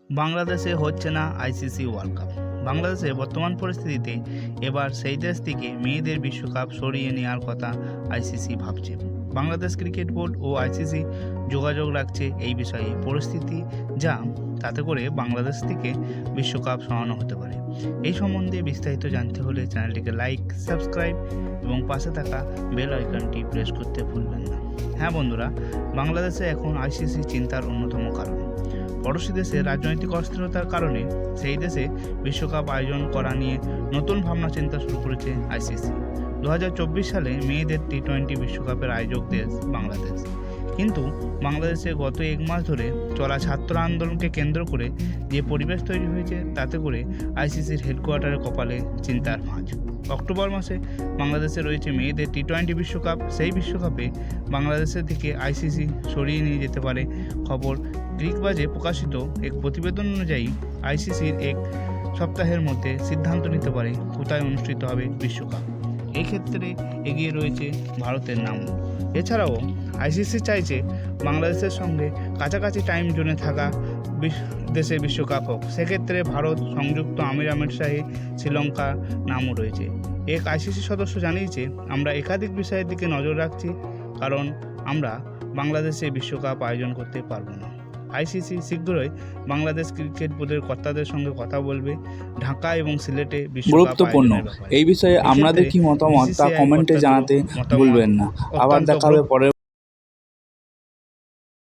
বাংলাদেশে হচ্ছে না আইসিসি ওয়ার্ল্ড কাপ। বাংলাদেশের বর্তমান পরিস্থিতিতে এবার সেই দেশ থেকে মেয়েদের বিশ্বকাপ সরিয়ে নেওয়ার কথা আইসিসি ভাবছে। বাংলাদেশ ক্রিকেট বোর্ড ও আইসিসি যোগাযোগ রাখছে এই বিষয়ে পরিস্থিতি যা তাতে করে বাংলাদেশ থেকে বিশ্বকাপ সরানো হতে পারে। এই সম্বন্ধে বিস্তারিত জানতে হলে চ্যানেলটিকে লাইক, সাবস্ক্রাইব এবং পাশে থাকা বেল আইকনটি প্রেস করতে ভুলবেন না। হ্যাঁ বন্ধুরা, বাংলাদেশে এখন আইসিসি চিন্তার অন্যতম কারণ। পড়োশী দেশে রাজনৈতিক অস্থিরতার কারণে সেই দেশে বিশ্বকাপ আয়োজন করা নিয়ে নতুন ভাবনা চিন্তা শুরু করেছে আইসিসি। 2024 সালে মেয়েদের টি-20 বিশ্বকাপের আয়োজক দেশ বাংলাদেশ। কিন্তু বাংলাদেশে গত এক মাস ধরে চলা ছাত্র আন্দোলনকে কেন্দ্র করে যে পরিবেশ তৈরি হয়েছে তাতে করে আইসিসির হেডকোয়ার্টারে কপালে চিন্তার ভাঁজ। অক্টোবর মাসে বাংলাদেশে রয়েছে মেয়েদের টি-20 বিশ্বকাপ। সেই বিশ্বকাপে বাংলাদেশের থেকে আইসিসি সরিয়ে নিয়ে যেতে পারে খবর। গ্রিকবাজে প্রকাশিত এক প্রতিবেদন অনুযায়ী আইসিসির এক সপ্তাহের মধ্যে সিদ্ধান্ত নিতে পারে কোথায় অনুষ্ঠিত হবে বিশ্বকাপ। এই ক্ষেত্রে এগিয়ে রয়েছে ভারতের নামও। এছাড়াও আইসিসি চাইছে বাংলাদেশের সঙ্গে কাছাকাছি টাইম জোনে থাকা দেশে বিশ্বকাপ হোক। সেক্ষেত্রে ভারত, সংযুক্ত আমিরাত শাহী, শ্রীলঙ্কা নামও রয়েছে। এক আইসিসি সদস্য জানিয়েছে, আমরা একাধিক বিষয়ের দিকে নজর রাখছি, কারণ আমরা বাংলাদেশে বিশ্বকাপ আয়োজন করতে পারবো না। আইসিসি শীঘ্রই বাংলাদেশ ক্রিকেট বোর্ডের কর্তাদের সঙ্গে কথা বলবে ঢাকা এবং সিলেটে গুরুত্বপূর্ণ এই বিষয়ে আপনাদের কি মতামত তা কমেন্টে জানাতে ভুলবেন না। আবার দেখা হবে পরের